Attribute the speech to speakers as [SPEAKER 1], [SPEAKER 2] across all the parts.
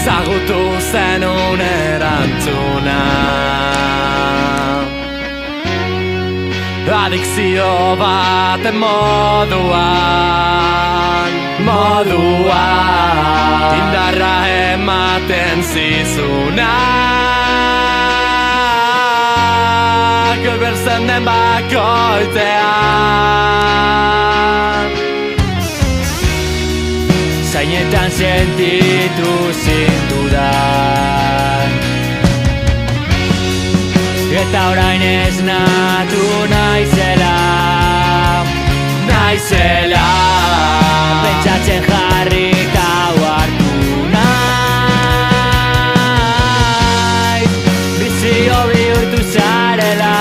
[SPEAKER 1] Zagutu zenun erantzuna. Adikzio baten moduan indarra ematen zizuna. Berzen den bakoitzean zainetan sentitu zindudan, eta orain esnatu naizela pentsatzen jarrita hartu naiz, bizio bihurtu zarela.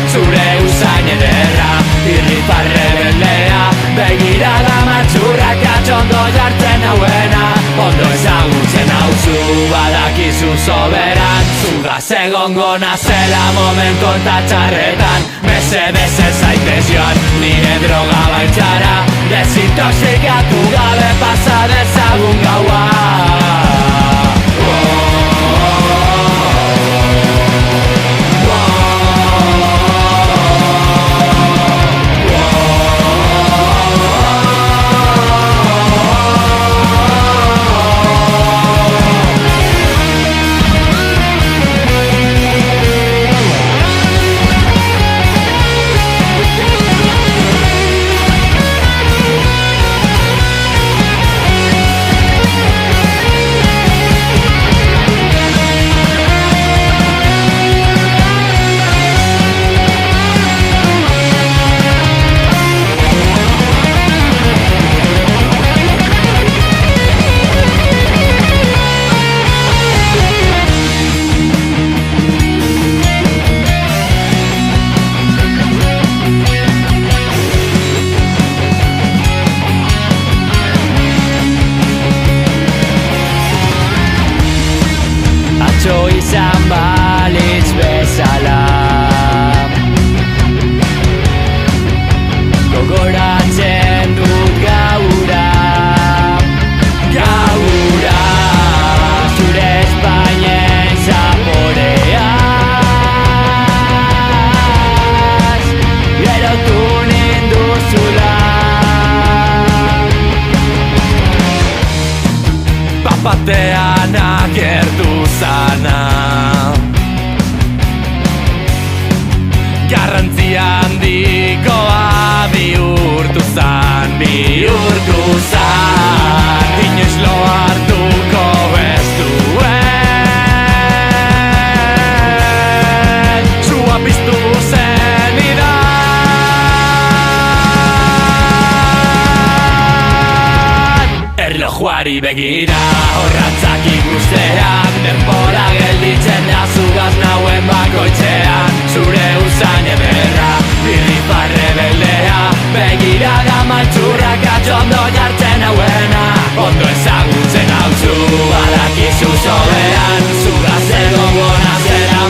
[SPEAKER 1] Zure usain ederra, irrifar rebelea, begirada matxurrak atxondo jartzen hauena. Ondo ezagutzen hauzu, badakizu soberan, zugaz egongo nazela momentu eta txarretan. Mesedez ez zaitez joan, nire droga baitxara, desintoxikatu gabe pasa dezagun gaua. Izan balitz bezala gogoratzen dut gaura zure Espainen zaporeaz erotu ninduzula. Batean agertu zana, garrantzia handikoa bihurtu zan, inoiz lo hartuko ez duen, sua piztu zenidan. Erlojuari begira, horratzak ikustean, denbora gelditzen da zugaz nauen bakoitzean. Zure usain ederra, irrifar rebeldea, begirada maltzurrak atxondo jartzen hauena. Ondo ezagutzen hauzu, badakizu soberan, zugaz egongo nazera